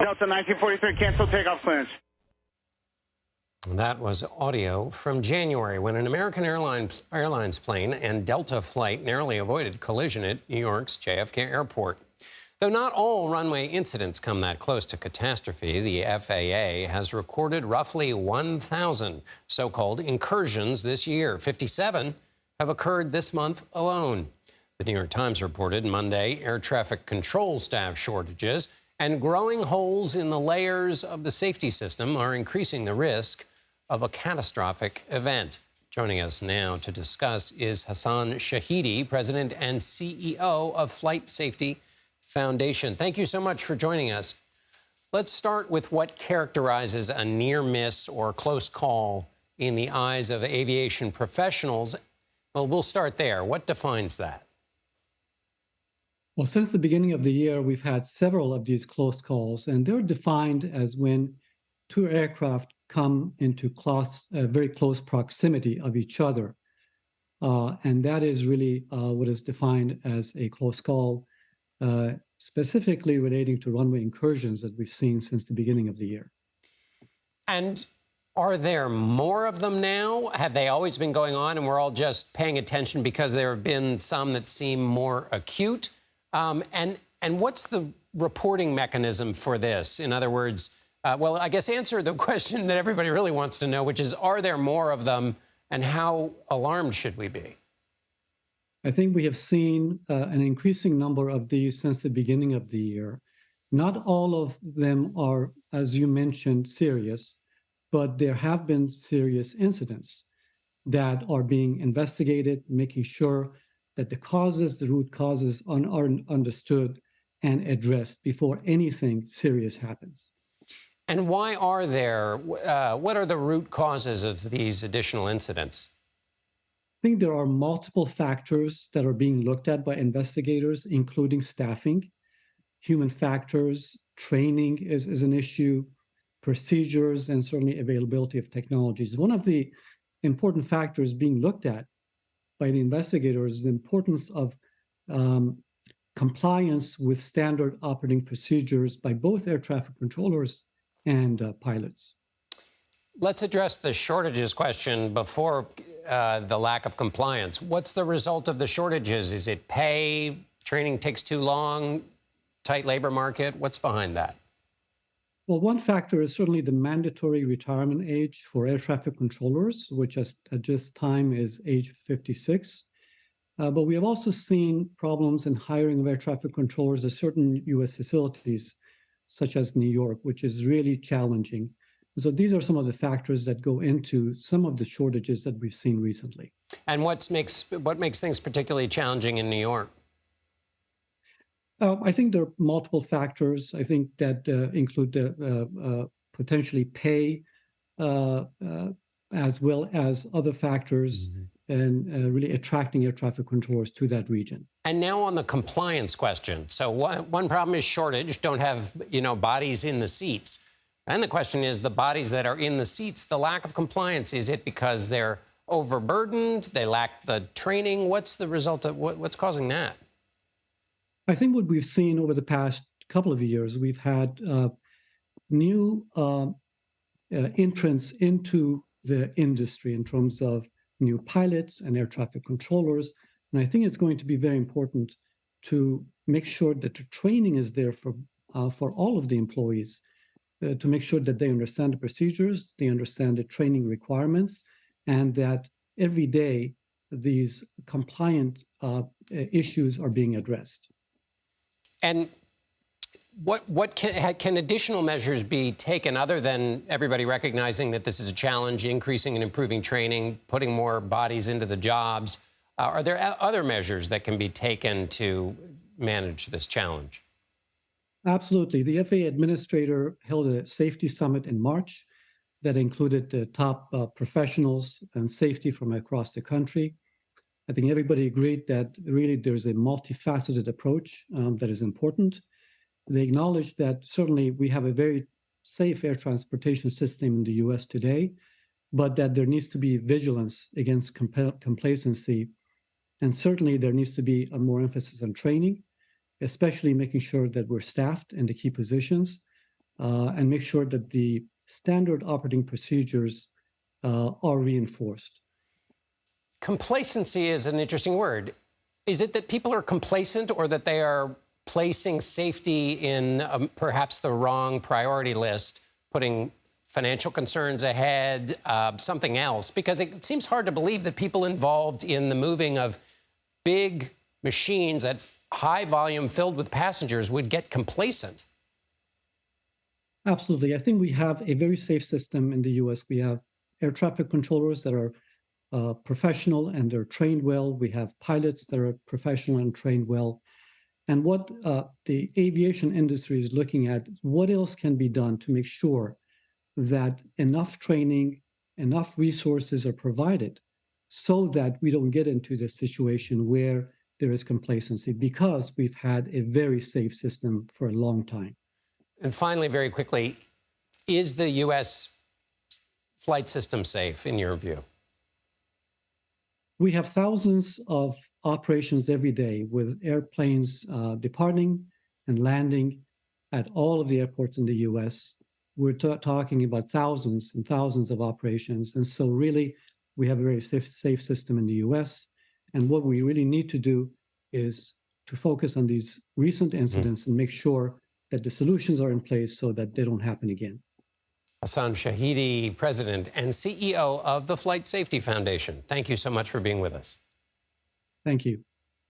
Delta 1943, cancel takeoff clearance. That was audio from January when an American Airlines plane and Delta flight narrowly avoided collision at New York's JFK Airport. Though not all runway incidents come that close to catastrophe, the FAA has recorded roughly 1,000 so-called incursions this year. 57 have occurred this month alone. The New York Times reported Monday air traffic control staff shortages and growing holes in the layers of the safety system are increasing the risk of a catastrophic event. Joining us now to discuss is Hassan Shahidi, President and CEO of Flight Safety Foundation. Thank you so much for joining us. Let's start with what characterizes a near miss or close call in the eyes of aviation professionals. Well, we'll start there. What defines that? Well, since the beginning of the year, we've had several of these close calls, and they're defined as when two aircraft come into very close proximity of each other. And that is really what is defined as a close call, specifically relating to runway incursions that we've seen since the beginning of the year. And are there more of them now? Have they always been going on and we're all just paying attention because there have been some that seem more acute? And what's the reporting mechanism for this? In other words, well, I guess answer the question that everybody really wants to know, which is, are there more of them and how alarmed should we be? I think we have seen an increasing number of these since the beginning of the year. Not all of them are, as you mentioned, serious, but there have been serious incidents that are being investigated, making sure that the root causes are understood and addressed before anything serious happens. And why are there, what are the root causes of these additional incidents? I think there are multiple factors that are being looked at by investigators, including staffing, human factors, training is an issue, procedures, and certainly availability of technologies. One of the important factors being looked at by the investigators is the importance of compliance with standard operating procedures by both air traffic controllers and pilots. Let's address the shortages question before the lack of compliance. What's the result of the shortages? Is it pay? Training takes too long? Tight labor market? What's behind that? Well, one factor is certainly the mandatory retirement age for air traffic controllers, which at this time is age 56. But we have also seen problems in hiring of air traffic controllers at certain U.S. facilities, such as New York, which is really challenging. So these are some of the factors that go into some of the shortages that we've seen recently. And what makes things particularly challenging in New York? I think there are multiple factors. I think that include potentially pay, as well as other factors, and really attracting air traffic controllers to that region. And now on the compliance question. So one problem is shortage, don't have, bodies in the seats. And the question is, the bodies that are in the seats, the lack of compliance, is it because they're overburdened, they lack the training? What's the result of what's causing that? I think what we've seen over the past couple of years, we've had new entrants into the industry in terms of new pilots and air traffic controllers. And I think it's going to be very important to make sure that the training is there for all of the employees, to make sure that they understand the procedures, they understand the training requirements, and that every day these compliant issues are being addressed. And what can additional measures be taken other than everybody recognizing that this is a challenge, increasing and improving training, putting more bodies into the jobs? Are there other measures that can be taken to manage this challenge? Absolutely. The FAA administrator held a safety summit in March that included the top professionals in safety from across the country. I think everybody agreed that really there's a multifaceted approach that is important. They acknowledged that certainly we have a very safe air transportation system in the U.S. today, but that there needs to be vigilance against complacency. And certainly there needs to be a more emphasis on training, especially making sure that we're staffed in the key positions, and make sure that the standard operating procedures are reinforced. Complacency is an interesting word. Is it that people are complacent or that they are placing safety in perhaps the wrong priority list, putting financial concerns ahead, something else? Because it seems hard to believe that people involved in the moving of big machines at high volume filled with passengers would get complacent. Absolutely. I think we have a very safe system in the US. We have air traffic controllers that are professional and they're trained well. We have pilots that are professional and trained well. And what the aviation industry is looking at is what else can be done to make sure that enough training, enough resources are provided so that we don't get into this situation where there is complacency, because we've had a very safe system for a long time. And finally, very quickly, is the U.S. flight system safe in your view? We have thousands of operations every day with airplanes departing and landing at all of the airports in the U.S. We're talking about thousands and thousands of operations. And so really, we have a very safe system in the U.S. And what we really need to do is to focus on these recent incidents and make sure that the solutions are in place so that they don't happen again. Hassan Shahidi, President and CEO of the Flight Safety Foundation. Thank you so much for being with us. Thank you.